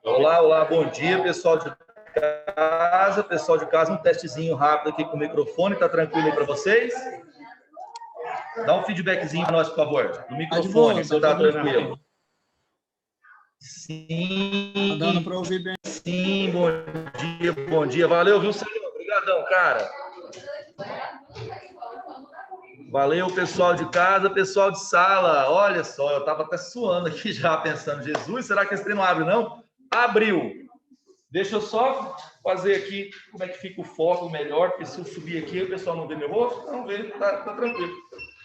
Olá, olá, bom dia, pessoal de casa. Pessoal de casa, um testezinho rápido aqui com o microfone. Tá tranquilo aí para vocês? Dá um feedbackzinho para nós, por favor, do microfone, se tá tranquilo. Sim, dando para ouvir bem. Sim, bom dia. Valeu, viu, Senhor? Obrigadão, cara. Valeu, pessoal de casa, pessoal de sala. Olha só, eu tava até suando aqui já, pensando, Jesus, será que esse trem não abre, não? Abriu. Deixa eu só fazer aqui como é que fica o foco melhor, porque se eu subir aqui o pessoal não vê meu rosto, não vê, tá tranquilo.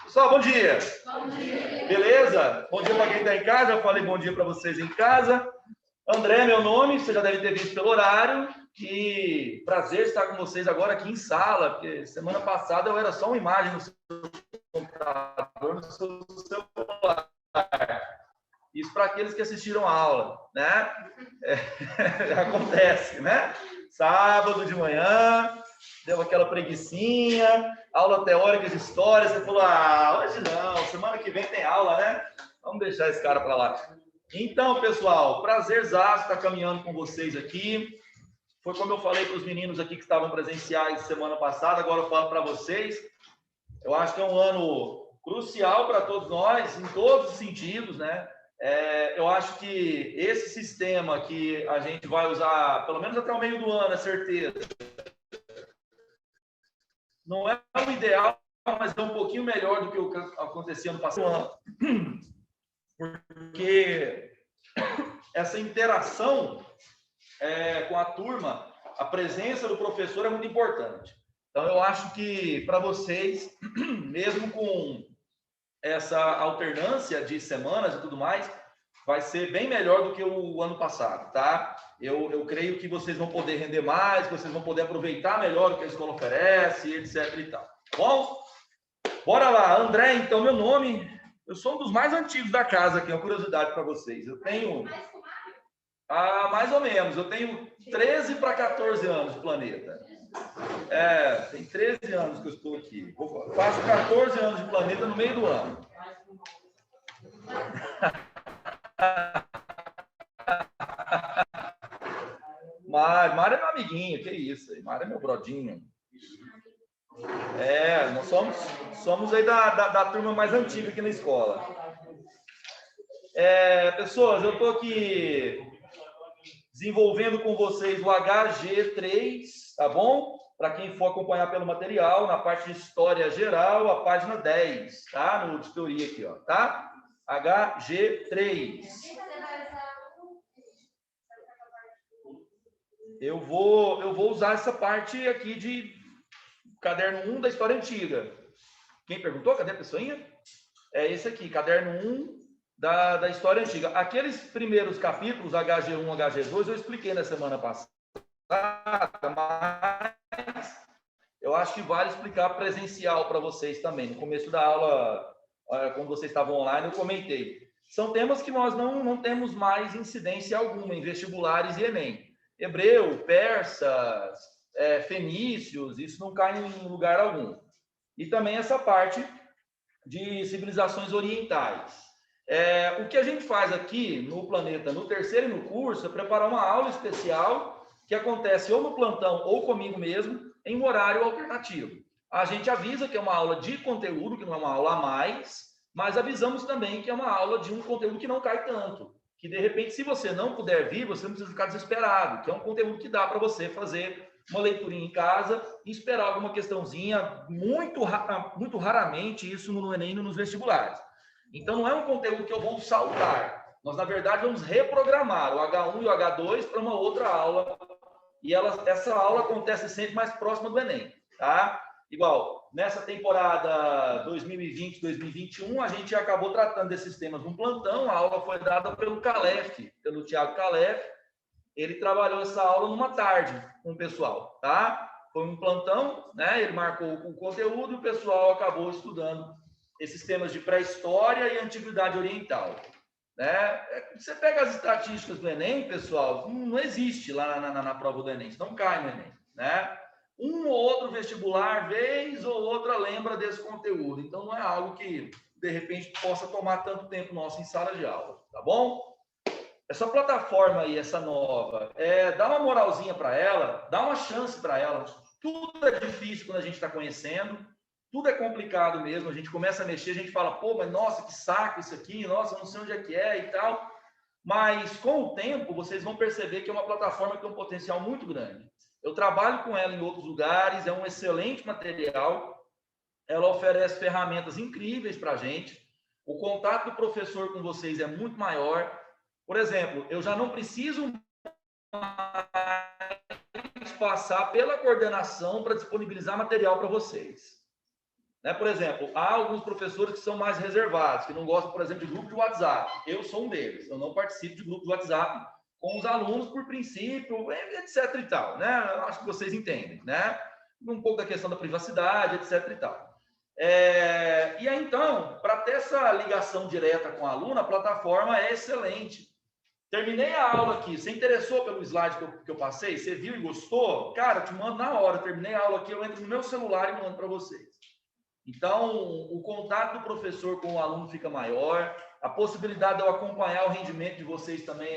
Pessoal, bom dia. Bom dia. Beleza? Bom dia para quem está em casa, já falei bom dia para vocês em casa. André, meu nome, você já deve ter visto pelo horário, e prazer estar com vocês agora aqui em sala, porque semana passada eu era só uma imagem no seu computador, no seu celular. Isso para aqueles que assistiram a aula, né? Acontece, né? Sábado de manhã, deu aquela preguicinha, aula teórica de história, você falou, hoje não, semana que vem tem aula, né? Vamos deixar esse cara para lá. Então, pessoal, prazerzaço estar caminhando com vocês aqui. Foi como eu falei para os meninos aqui que estavam presenciais semana passada, agora eu falo para vocês. Eu acho que é um ano crucial para todos nós, em todos os sentidos, né? Eu acho que esse sistema que a gente vai usar, pelo menos até o meio do ano, é certeza, não é o ideal, mas é um pouquinho melhor do que o que acontecia no passado. Porque essa interação com a turma, a presença do professor é muito importante. Então, eu acho que para vocês, mesmo com essa alternância de semanas e tudo mais, vai ser bem melhor do que o ano passado, tá? Eu creio que vocês vão poder render mais, que vocês vão poder aproveitar melhor o que a escola oferece, etc e tal. Tá bom? Bora lá, André, então, meu nome, eu sou um dos mais antigos da casa aqui, uma curiosidade para vocês. Eu tenho, mais ou menos, eu tenho 13 para 14 anos de planeta. Tem 13 anos que eu estou aqui. Faço 14 anos de planeta no meio do ano. Mário é meu amiguinho, que isso aí. Mário é meu brodinho. Nós somos aí da turma mais antiga aqui na escola. Pessoas, eu estou aqui desenvolvendo com vocês o HG3, tá bom? Para quem for acompanhar pelo material, na parte de história geral, a página 10, tá? No de teoria aqui, ó, tá? HG3. Eu vou usar essa parte aqui de caderno 1 da história antiga. Quem perguntou? Cadê a pessoinha? É esse aqui, caderno 1 da história antiga. Aqueles primeiros capítulos, HG1, HG2, eu expliquei na semana passada, mas eu acho que vale explicar presencial para vocês também. No começo da aula, quando vocês estavam online, eu comentei. São temas que nós não temos mais incidência alguma em vestibulares e Enem. Hebreu, persas, fenícios, isso não cai em lugar algum. E também essa parte de civilizações orientais. O que a gente faz aqui no Planeta, no terceiro e no curso, é preparar uma aula especial que acontece ou no plantão ou comigo mesmo, em horário alternativo. A gente avisa que é uma aula de conteúdo, que não é uma aula a mais, mas avisamos também que é uma aula de um conteúdo que não cai tanto. Que, de repente, se você não puder vir, você não precisa ficar desesperado, que é um conteúdo que dá para você fazer uma leiturinha em casa e esperar alguma questãozinha, muito raramente isso no Enem e nos vestibulares. Então, não é um conteúdo que eu vou saltar. Nós, na verdade, vamos reprogramar o H1 e o H2 para uma outra aula. E essa aula acontece sempre mais próxima do Enem, tá? Igual, nessa temporada 2020-2021, a gente acabou tratando desses temas num plantão. A aula foi dada pelo Calef, pelo Thiago Calef. Ele trabalhou essa aula numa tarde com o pessoal, tá? Foi um plantão, né? Ele marcou o conteúdo e o pessoal acabou estudando esses temas de pré-história e antiguidade oriental, né? Você pega as estatísticas do Enem, pessoal, não existe lá na prova do Enem, não cai no Enem, né? Um ou outro vestibular, vez ou outra, lembra desse conteúdo. Então, não é algo que, de repente, possa tomar tanto tempo nosso em sala de aula, tá bom? essa plataforma aí, essa nova, dá uma moralzinha para ela, dá uma chance para ela. Tudo é difícil quando a gente está conhecendo, tudo é complicado mesmo. A gente começa a mexer, a gente fala, pô, mas nossa, que saco isso aqui, nossa, eu não sei onde é que é e tal. Mas com o tempo, vocês vão perceber que é uma plataforma que tem um potencial muito grande. Eu trabalho com ela em outros lugares, é um excelente material, ela oferece ferramentas incríveis para a gente. O contato do professor com vocês é muito maior. Por exemplo, eu já não preciso mais passar pela coordenação para disponibilizar material para vocês. Né? Por exemplo, há alguns professores que são mais reservados, que não gostam, por exemplo, de grupo de WhatsApp. Eu sou um deles. Eu não participo de grupo de WhatsApp com os alunos por princípio, etc. e tal. Né? Eu acho que vocês entendem. Né? Um pouco da questão da privacidade, etc. e tal. E aí, então, para ter essa ligação direta com o aluno, a plataforma é excelente. Terminei a aula aqui, você interessou pelo slide que eu passei? Você viu e gostou? Cara, eu te mando na hora. Terminei a aula aqui, eu entro no meu celular e mando para vocês. Então, o contato do professor com o aluno fica maior, a possibilidade de eu acompanhar o rendimento de vocês também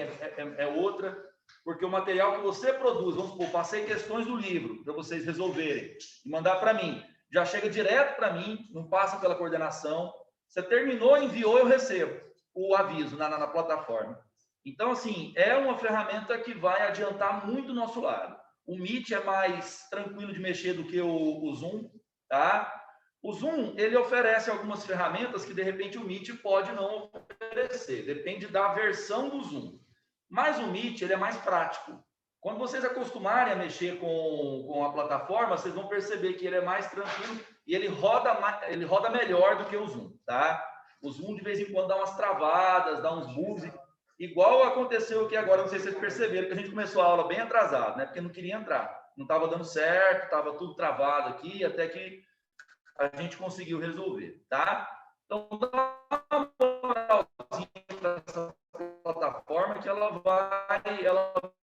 é outra, porque o material que você produz, vamos supor, passei questões do livro para vocês resolverem e mandar para mim, já chega direto para mim, não passa pela coordenação. Você terminou, enviou, eu recebo o aviso na plataforma. Então, assim, é uma ferramenta que vai adiantar muito o nosso lado. O Meet é mais tranquilo de mexer do que o Zoom, tá? O Zoom, ele oferece algumas ferramentas que, de repente, o Meet pode não oferecer. Depende da versão do Zoom. Mas o Meet, ele é mais prático. Quando vocês acostumarem a mexer com a plataforma, vocês vão perceber que ele é mais tranquilo e ele roda melhor do que o Zoom, tá? O Zoom, de vez em quando, dá umas travadas, dá uns bugs. Igual aconteceu aqui agora, não sei se vocês perceberam, que a gente começou a aula bem atrasado, né? Porque não queria entrar. Não estava dando certo, estava tudo travado aqui, até que a gente conseguiu resolver, tá? Então, dá uma moralzinha para essa plataforma que ela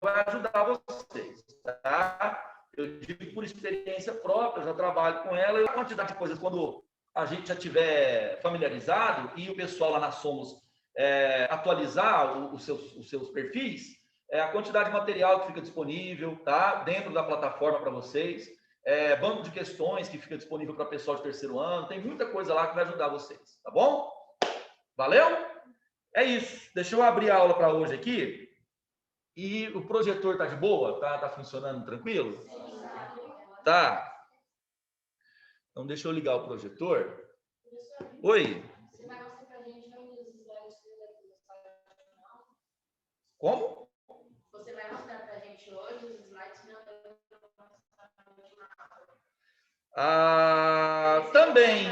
vai ajudar vocês, tá? Eu digo por experiência própria, já trabalho com ela, e a quantidade de coisas, quando a gente já tiver familiarizado e o pessoal lá na Somos atualizar os seus perfis, a quantidade de material que fica disponível, tá? Dentro da plataforma para vocês, banco de questões que fica disponível para pessoal de terceiro ano, tem muita coisa lá que vai ajudar vocês, tá bom? Valeu? É isso. Deixa eu abrir a aula para hoje aqui. E o projetor tá de boa? Tá funcionando tranquilo? Tá. Então deixa eu ligar o projetor. Oi. Como? Você vai mostrar para a gente hoje os slides que não também.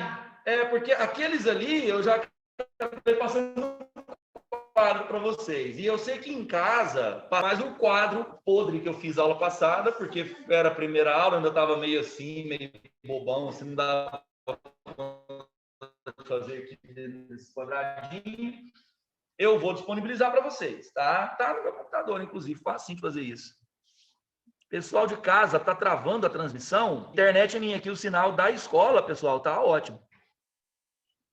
Porque aqueles ali eu já acabei passando quadro para vocês. E eu sei que em casa, mais um quadro podre que eu fiz aula passada, porque era a primeira aula, ainda estava meio assim, meio bobão, assim, não dava para fazer aqui nesse quadradinho. Eu vou disponibilizar para vocês, tá? Tá no meu computador, inclusive, fácil de fazer isso. Pessoal de casa, tá travando a transmissão? Internet é minha aqui, o sinal da escola, pessoal, tá ótimo.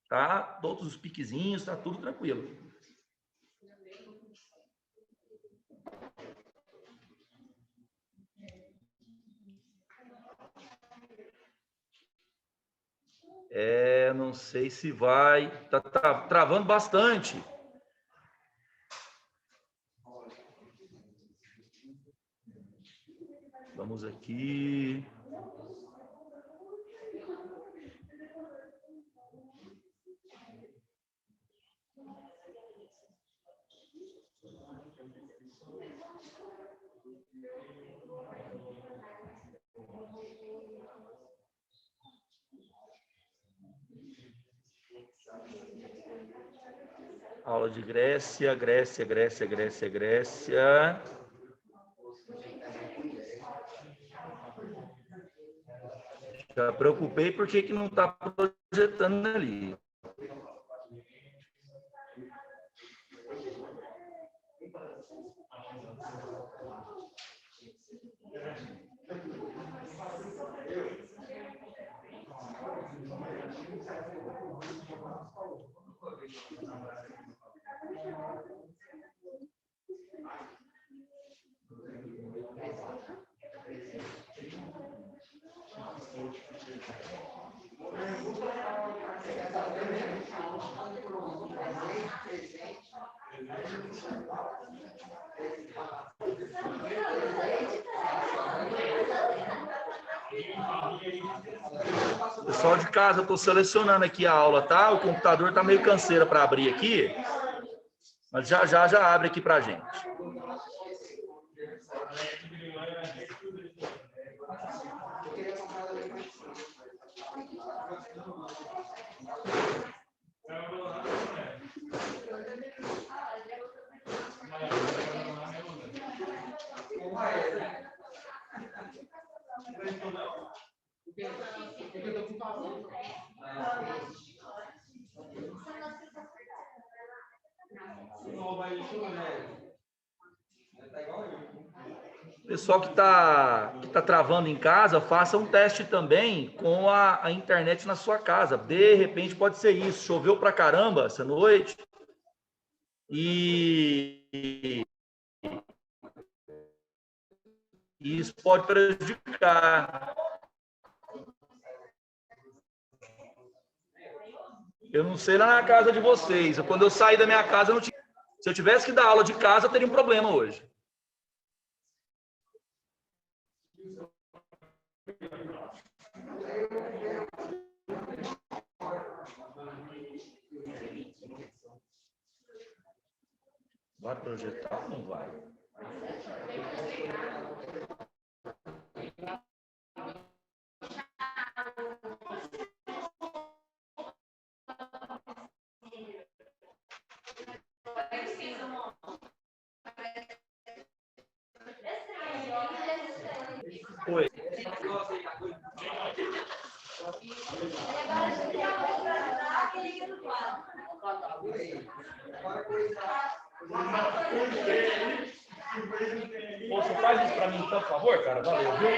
Tá? Todos os piquezinhos, tá tudo tranquilo. Não sei se vai. Tá travando bastante. Vamos aqui. Aula de Grécia. Já preocupei porque que não está projetando ali. Pessoal de casa, eu estou selecionando aqui a aula, tá? O computador está meio canseira para abrir aqui, mas já abre aqui para a gente. Pessoal que tá travando em casa, faça um teste também com a internet na sua casa. De repente pode ser isso. Choveu pra caramba essa noite e isso pode prejudicar. Eu não sei lá na casa de vocês. Quando eu saí da minha casa, eu não tinha... Se eu tivesse que dar aula de casa, eu teria um problema hoje. Vai projetar ou não vai? Oi. Você faz isso para mim, então, por favor, cara? Valeu, viu?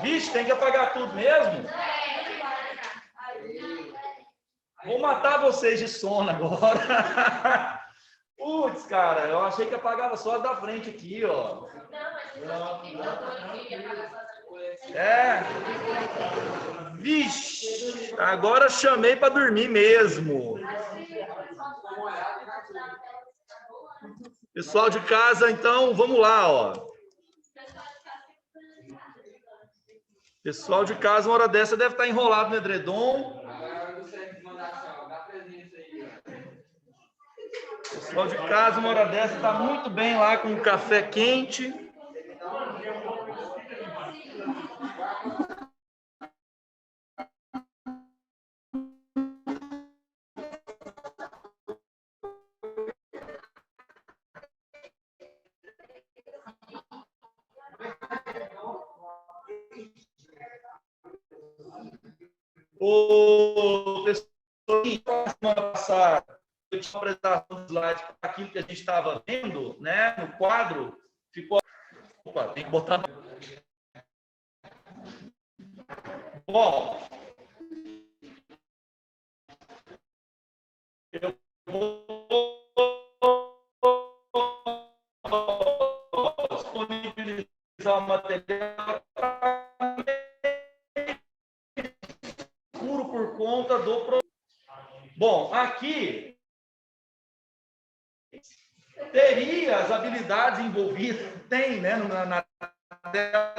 Vixe, tem que apagar tudo mesmo? Vou matar vocês de sono agora. Putz, cara, eu achei que apagava só as da frente aqui, ó. É. Vixe, agora chamei para dormir mesmo. Pessoal de casa, então, vamos lá, ó. Pessoal de casa, uma hora dessa deve estar enrolado no edredom. Pessoal de casa, uma hora dessa está muito bem lá com o café quente. O pessoal, semana passada, eu tinha uma apresentação de slides para aquilo que a gente estava vendo, né? No quadro, ficou. Opa, tem que botar. Bom, eu vou disponibilizar o material puro por conta do. Bom, aqui teria as habilidades envolvidas, tem, né, na tela.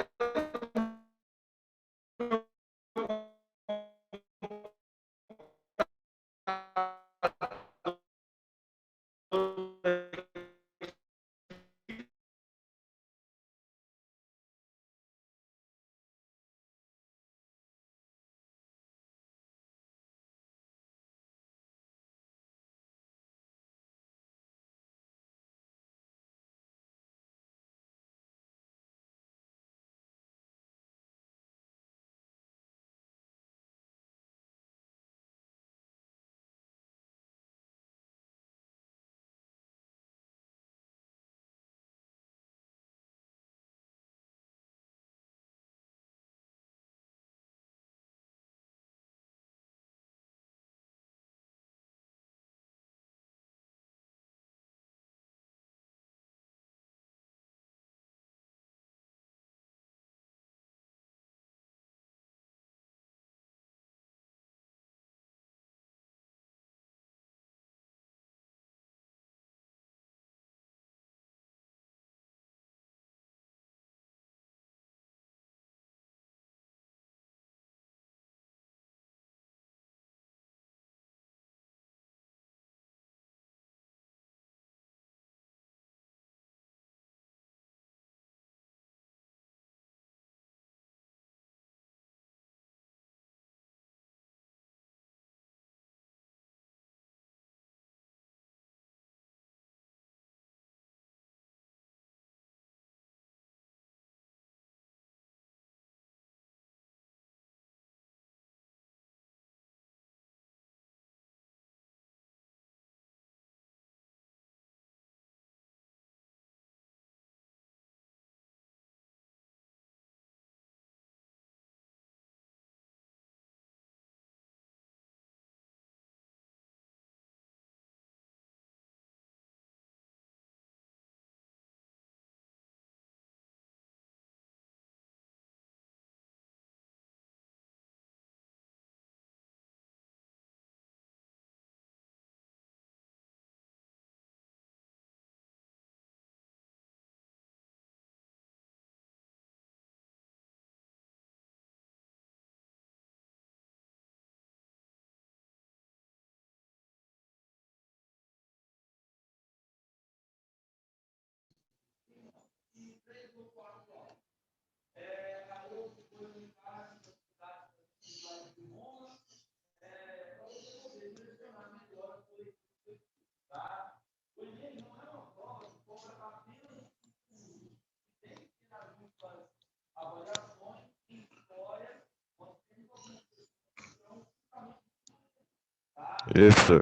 Isso.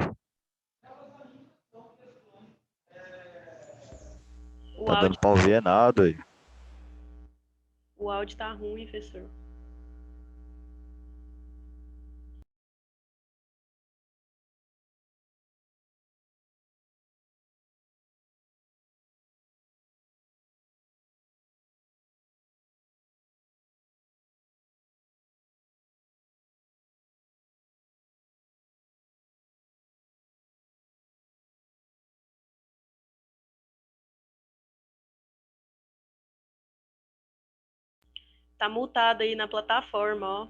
Tá dando pra ver nada aí. O áudio tá ruim, professor. Tá multado aí na plataforma, ó.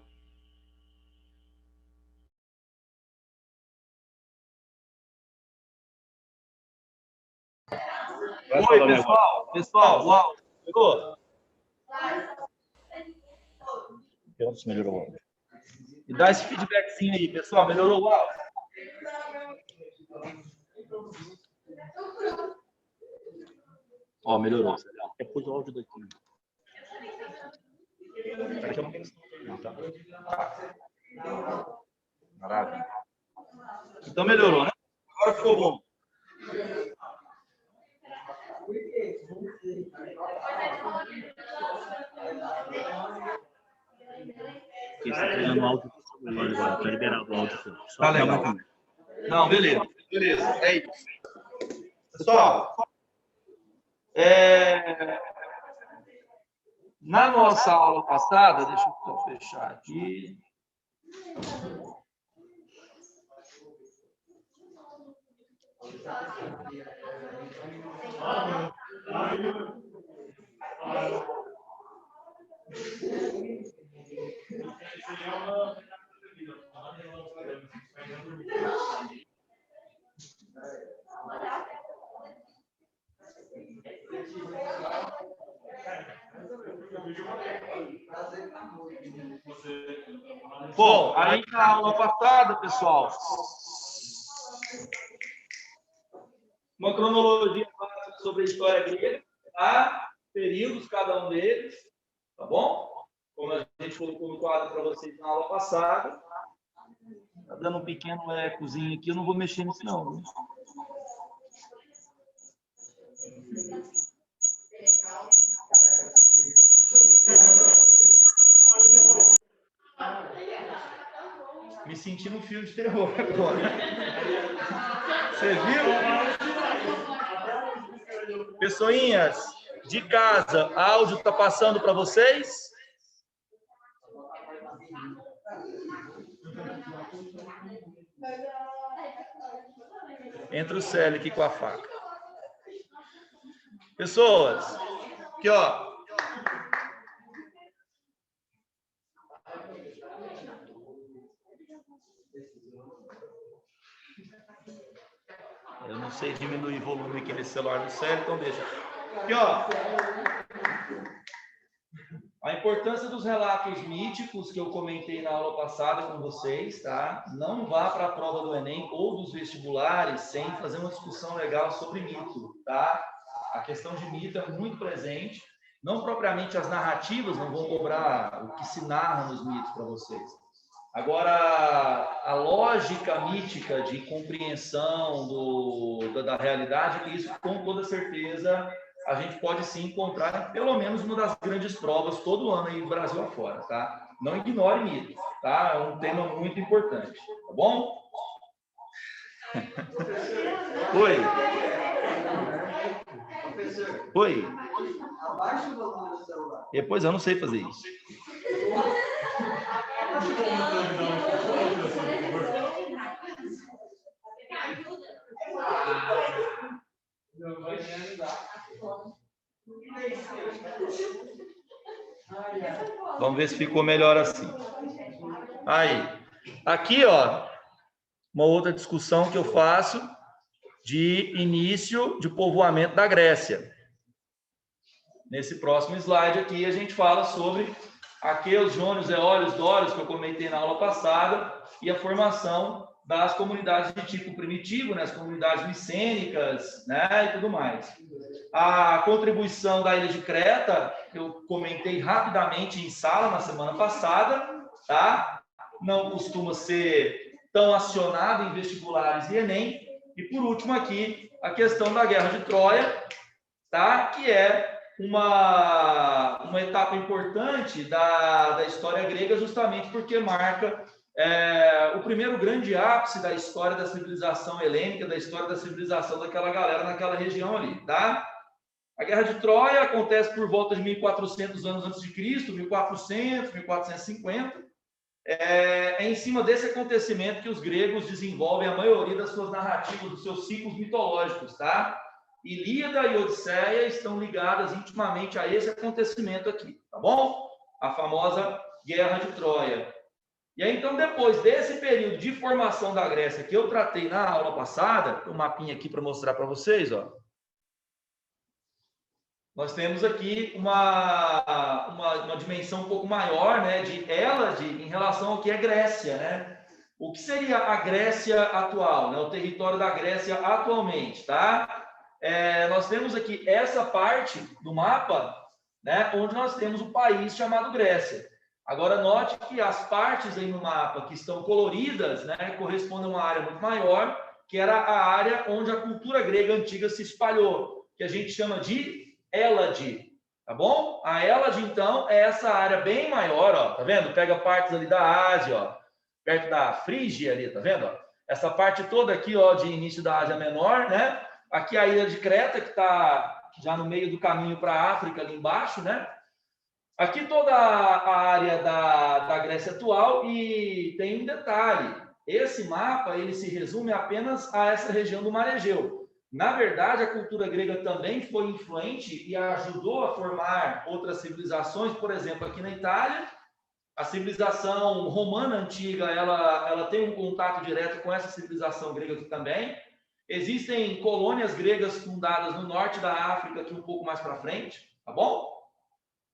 Oi, pessoal. Pessoal, o áudio chegou? Melhorou o áudio. E dá esse feedbackzinho aí, pessoal. Melhorou o áudio? Ó, melhorou. Depois o áudio daqui. Espera que eu não tenho som, tá? Maravilha. Então melhorou, né? Agora ficou bom. Porque você está pegando o áudio do celular agora, para liberar o áudio. Só Tá legal. Não, beleza. Beleza, é isso. Pessoal, na nossa aula passada, deixa eu só fechar aqui. Bom, aí na aula passada, pessoal, uma cronologia básica sobre a história grega, tá? Períodos, cada um deles, tá bom? Como a gente colocou no quadro para vocês na aula passada. Tá dando um pequeno ecozinho aqui, eu não vou mexer nisso não. Né? Me senti no filme de terror agora. Você viu? Pessoinhas, de casa, áudio tá passando para vocês? Entra o Célio aqui com a faca. Pessoas, aqui ó. Eu não sei diminuir o volume aqui nesse celular do Célio, então deixa. Aqui ó. A importância dos relatos míticos que eu comentei na aula passada com vocês, tá? Não vá para a prova do Enem ou dos vestibulares sem fazer uma discussão legal sobre mito, tá? A questão de mito é muito presente. Não propriamente as narrativas não vão cobrar o que se narra nos mitos para vocês. Agora, a lógica mítica de compreensão da realidade, isso com toda certeza a gente pode sim encontrar em pelo menos uma das grandes provas todo ano aí no Brasil afora, tá? Não ignore mitos, tá? É um tema muito importante, tá bom? Oi. Oi. Depois eu não sei fazer isso. Vamos ver se ficou melhor assim. Aí, aqui, ó, uma outra discussão que eu faço de início de povoamento da Grécia. Nesse próximo slide aqui, a gente fala sobre aqueus, jônios, eólios, dórios, que eu comentei na aula passada, e a formação das comunidades de tipo primitivo, né, as comunidades micênicas, né, e tudo mais. A contribuição da ilha de Creta, eu comentei rapidamente em sala na semana passada, tá? Não costuma ser tão acionado em vestibulares e Enem. E por último aqui, a questão da Guerra de Troia, tá? Que é uma etapa importante da história grega, justamente porque marca o primeiro grande ápice da história da civilização helênica, da história da civilização daquela galera naquela região ali, tá? A Guerra de Troia acontece por volta de 1400 anos antes de Cristo, 1400, 1450. É em cima desse acontecimento que os gregos desenvolvem a maioria das suas narrativas, dos seus ciclos mitológicos, tá? Ilíada e Odisseia estão ligadas intimamente a esse acontecimento aqui, tá bom? A famosa Guerra de Troia. E aí, então, depois desse período de formação da Grécia, que eu tratei na aula passada, tem um mapinha aqui para mostrar para vocês, ó. Nós temos aqui uma dimensão um pouco maior, né, de Hélade em relação ao que é Grécia, né? O que seria a Grécia atual, né? O território da Grécia atualmente, tá? Nós temos aqui essa parte do mapa, né, onde nós temos o país chamado Grécia. Agora, note que as partes aí no mapa que estão coloridas, né, correspondem a uma área muito maior, que era a área onde a cultura grega antiga se espalhou, que a gente chama de Hélade, tá bom? A Hélade, então, é essa área bem maior, ó, tá vendo? Pega partes ali da Ásia, ó, perto da Frígia ali, tá vendo? Ó? Essa parte toda aqui, ó, de início da Ásia Menor, né? Aqui a ilha de Creta, que está já no meio do caminho para a África, ali embaixo, né? Aqui toda a área da Grécia atual, e tem um detalhe, esse mapa, ele se resume apenas a essa região do Mar Egeu. Na verdade, a cultura grega também foi influente e ajudou a formar outras civilizações, por exemplo, aqui na Itália, a civilização romana antiga, ela tem um contato direto com essa civilização grega aqui também. Existem colônias gregas fundadas no norte da África, aqui um pouco mais para frente, tá bom?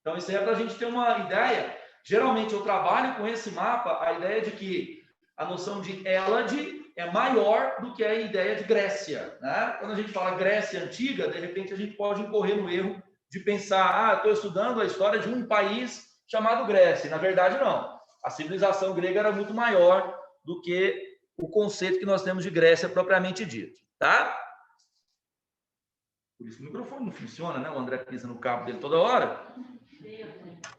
Então, isso aí é para a gente ter uma ideia. Geralmente, eu trabalho com esse mapa, a ideia de que a noção de Hélade é maior do que a ideia de Grécia, né? Quando a gente fala Grécia antiga, de repente a gente pode incorrer no erro de pensar, estou estudando a história de um país chamado Grécia. E, na verdade, não. A civilização grega era muito maior do que o conceito que nós temos de Grécia propriamente dito, tá? Por isso que o microfone não funciona, né? O André pisa no cabo dele toda hora.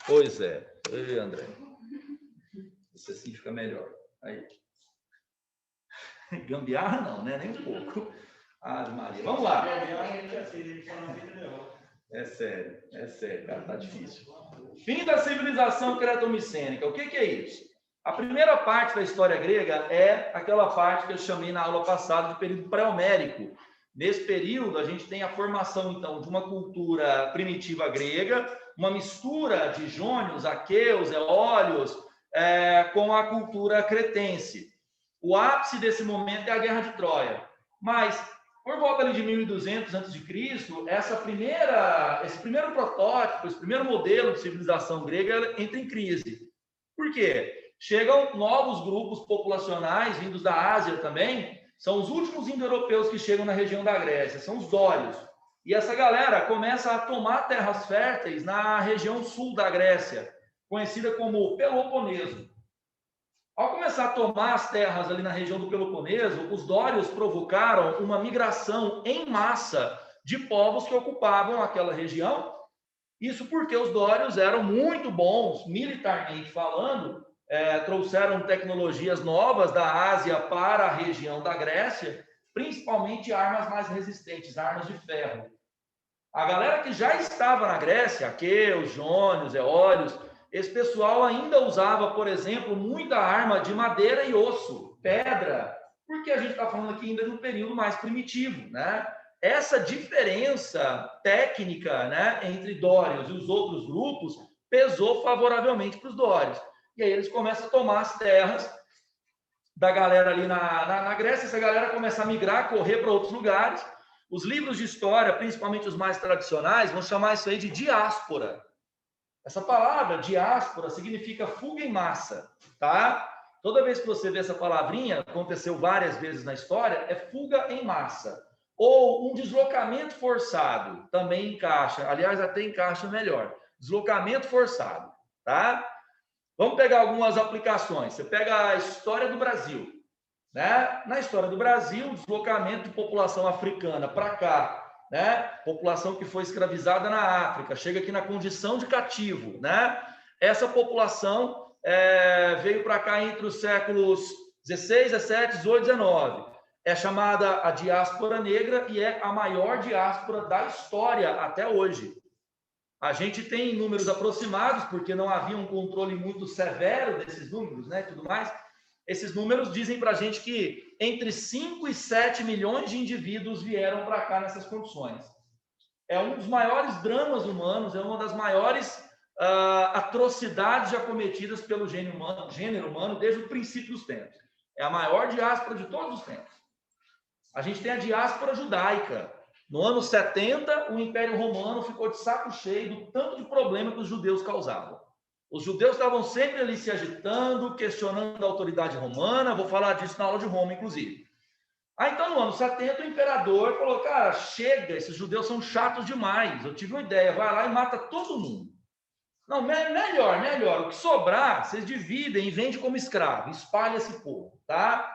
Pois é. Ei, André. Isso assim fica melhor. Aí. Gambiarra não, né? Nem um pouco. Ah, Maria. Vamos lá. É sério, cara, tá difícil. Fim da civilização cretomicênica. O que é isso? A primeira parte da história grega é aquela parte que eu chamei na aula passada de período pré-homérico. Nesse período, a gente tem a formação, então, de uma cultura primitiva grega, uma mistura de jônios, aqueus, eólios, com a cultura cretense. O ápice desse momento é a Guerra de Troia. Mas, por volta ali de 1200 a.C., esse primeiro protótipo, esse primeiro modelo de civilização grega entra em crise. Por quê? Chegam novos grupos populacionais, vindos da Ásia também, são os últimos indo-europeus que chegam na região da Grécia, são os dórios. E essa galera começa a tomar terras férteis na região sul da Grécia, conhecida como Peloponeso. Ao começar a tomar as terras ali na região do Peloponeso, os dórios provocaram uma migração em massa de povos que ocupavam aquela região. Isso porque os dórios eram muito bons, militarmente falando, trouxeram tecnologias novas da Ásia para a região da Grécia, principalmente armas mais resistentes, armas de ferro. A galera que já estava na Grécia, aqueus, jônios, eólios, esse pessoal ainda usava, por exemplo, muita arma de madeira e osso, pedra, porque a gente está falando aqui ainda de um período mais primitivo, né? Essa diferença técnica, né, entre dórios e os outros grupos pesou favoravelmente para os dórios. E aí eles começam a tomar as terras da galera ali na Grécia, essa galera começa a migrar, correr para outros lugares, Os livros de história, principalmente os mais tradicionais, vão chamar isso aí de diáspora. Essa palavra, diáspora, significa fuga em massa, tá? Toda vez que você vê essa palavrinha, aconteceu várias vezes na história, é fuga em massa. Ou um deslocamento forçado, também encaixa. Aliás, até encaixa melhor. Deslocamento forçado, tá? Vamos pegar algumas aplicações. Você pega a história do Brasil, né? Na história do Brasil, o deslocamento de população africana para cá, né? População que foi escravizada na África, chega aqui na condição de cativo, né? Essa população veio para cá entre os séculos 16, 17, 18, 19. É chamada a diáspora negra e é a maior diáspora da história até hoje. A gente tem números aproximados, porque não havia um controle muito severo desses números, né, e tudo mais. Esses números dizem para a gente que entre 5 e 7 milhões de indivíduos vieram para cá nessas condições. É um dos maiores dramas humanos, é uma das maiores atrocidades já cometidas pelo gênero humano desde o princípio dos tempos. É a maior diáspora de todos os tempos. A gente tem a diáspora judaica. No ano 70, o Império Romano ficou de saco cheio do tanto de problema que os judeus causavam. Os judeus estavam sempre ali se agitando, questionando a autoridade romana. Vou falar disso na aula de Roma, inclusive. Então, no ano 70, o imperador falou, cara, chega, esses judeus são chatos demais. Eu tive uma ideia, vai lá e mata todo mundo. Não, melhor. O que sobrar, vocês dividem e vendem como escravo. Espalha esse povo, tá?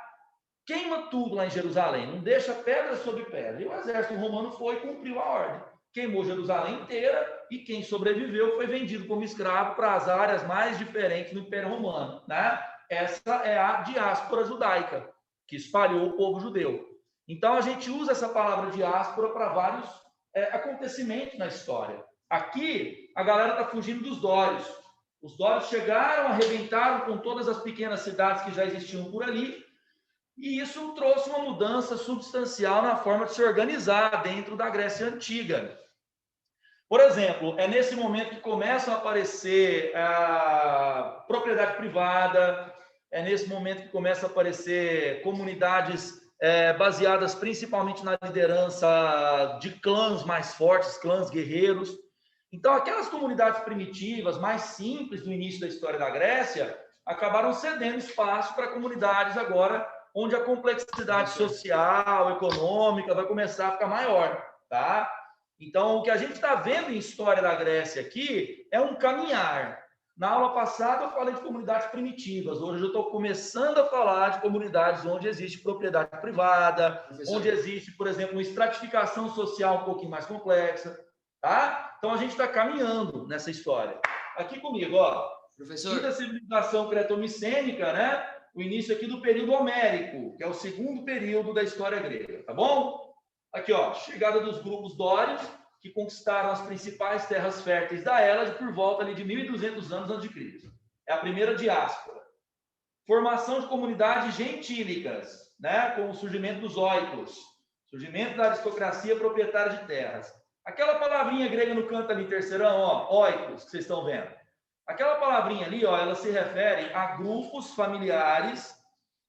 Queima tudo lá em Jerusalém, não deixa pedra sobre pedra. E o exército romano foi e cumpriu a ordem. Queimou Jerusalém inteira e quem sobreviveu foi vendido como escravo para as áreas mais diferentes do Império Romano, né? Essa é a diáspora judaica, que espalhou o povo judeu. Então, a gente usa essa palavra diáspora para vários acontecimentos na história. Aqui, a galera está fugindo dos dórios. Os dórios chegaram, arrebentaram com todas as pequenas cidades que já existiam por ali, e isso trouxe uma mudança substancial na forma de se organizar dentro da Grécia Antiga. Por exemplo, é nesse momento que começam a aparecer a propriedade privada, é nesse momento que começam a aparecer comunidades baseadas principalmente na liderança de clãs mais fortes, clãs guerreiros. Então, aquelas comunidades primitivas, mais simples do início da história da Grécia, acabaram cedendo espaço para comunidades agora onde a complexidade social, econômica vai começar a ficar maior, tá? Então, o que a gente está vendo em história da Grécia aqui é um caminhar. Na aula passada eu falei de comunidades primitivas, hoje eu estou começando a falar de comunidades onde existe propriedade privada, onde existe, por exemplo, uma estratificação social um pouquinho mais complexa, tá? Então, a gente está caminhando nessa história. Aqui comigo, ó. Professor. Fim da civilização cretomicênica, né? O início aqui do período homérico, que é o segundo período da história grega, tá bom? Aqui, ó, chegada dos grupos dórios, que conquistaram as principais terras férteis da Hélade por volta ali de 1.200 anos antes de Cristo. É a primeira diáspora. Formação de comunidades gentílicas, né, com o surgimento dos oikos, surgimento da aristocracia proprietária de terras. Aquela palavrinha grega no canto ali, terceirão, ó, oikos, que vocês estão vendo. Aquela palavrinha ali, ó, ela se refere a grupos familiares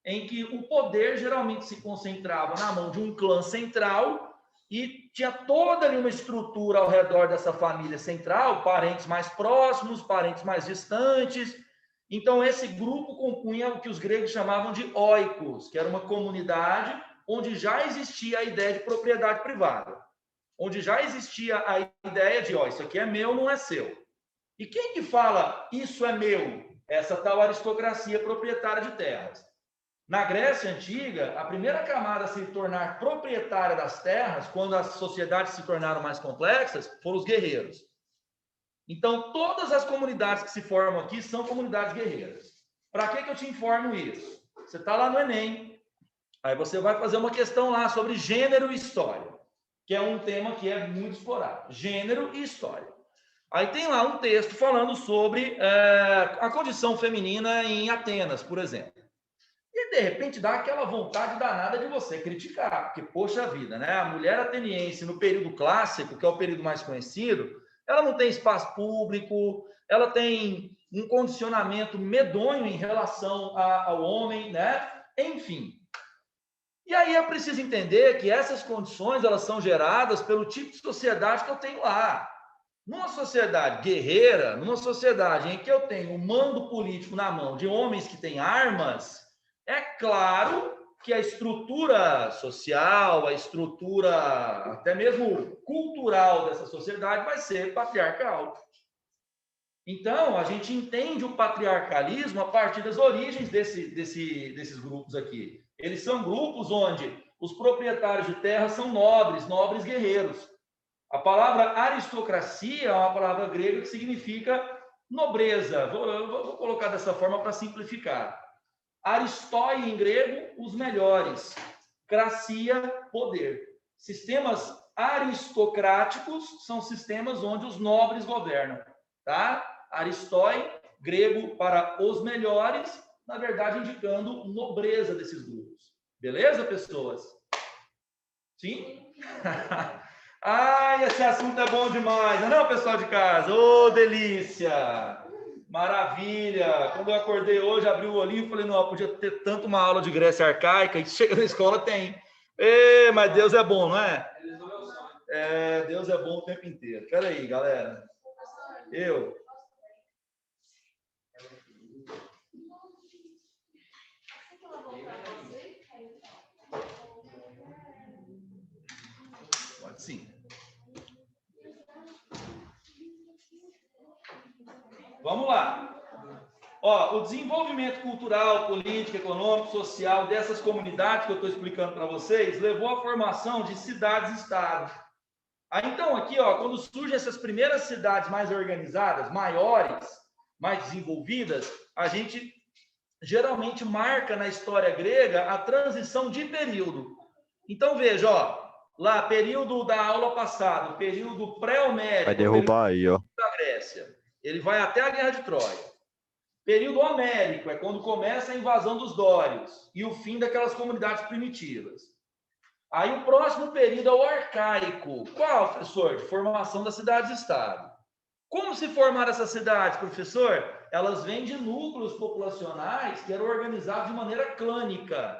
em que o poder geralmente se concentrava na mão de um clã central e tinha toda ali uma estrutura ao redor dessa família central, parentes mais próximos, parentes mais distantes. Então, esse grupo compunha o que os gregos chamavam de oikos, que era uma comunidade onde já existia a ideia de propriedade privada, onde já existia a ideia de, ó, isso aqui é meu, não é seu. E quem que fala, isso é meu? Essa tal aristocracia proprietária de terras. Na Grécia Antiga, a primeira camada a se tornar proprietária das terras, quando as sociedades se tornaram mais complexas, foram os guerreiros. Então, todas as comunidades que se formam aqui são comunidades guerreiras. Para que eu te informo isso? Você está lá no Enem, aí você vai fazer uma questão lá sobre gênero e história, que é um tema que é muito explorado. Gênero e história. Aí tem lá um texto falando sobre a condição feminina em Atenas, por exemplo. E, de repente, dá aquela vontade danada de você criticar, porque, poxa vida, né? A mulher ateniense, no período clássico, que é o período mais conhecido, ela não tem espaço público, ela tem um condicionamento medonho em relação ao homem, né? Enfim. E aí é preciso entender que essas condições elas são geradas pelo tipo de sociedade que eu tenho lá. Numa sociedade guerreira, numa sociedade em que eu tenho o mando político na mão de homens que têm armas, é claro que a estrutura social, a estrutura até mesmo cultural dessa sociedade vai ser patriarcal. Então, a gente entende o patriarcalismo a partir das origens desses grupos aqui. Eles são grupos onde os proprietários de terra são nobres guerreiros. A palavra aristocracia é uma palavra grega que significa nobreza. Vou colocar dessa forma para simplificar. Aristói, em grego, os melhores. Cracia, poder. Sistemas aristocráticos são sistemas onde os nobres governam. Tá? Aristói, grego para os melhores, na verdade indicando nobreza desses grupos. Beleza, pessoas? Sim? Ai, esse assunto é bom demais, não é, pessoal de casa? Ô, delícia! Maravilha! Quando eu acordei hoje, abri o olhinho e falei, não, podia ter tanto uma aula de Grécia Arcaica, e chega na escola, tem. Mas Deus é bom, não é? Deus é bom o tempo inteiro. Espera aí, galera. Pode sim. Vamos lá. O desenvolvimento cultural, político, econômico, social dessas comunidades que eu estou explicando para vocês levou à formação de cidades-estado. Então, aqui, quando surgem essas primeiras cidades mais organizadas, maiores, mais desenvolvidas, a gente geralmente marca na história grega a transição de período. Então, veja, lá, período da aula passada, período pré-homérico. Vai derrubar aí, ó. Da Grécia. Ele vai até a Guerra de Troia. Período homérico é quando começa a invasão dos dórios e o fim daquelas comunidades primitivas. Aí o próximo período é o arcaico. Qual, professor? De formação das cidades-estado. Como se formaram essas cidades, professor? Elas vêm de núcleos populacionais que eram organizados de maneira clânica.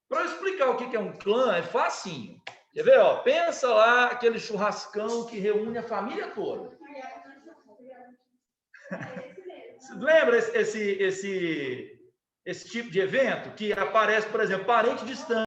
Para eu explicar o que é um clã, é facinho. Quer ver? Pensa lá aquele churrascão que reúne a família toda. Lembra esse tipo de evento que aparece, por exemplo, parente distante?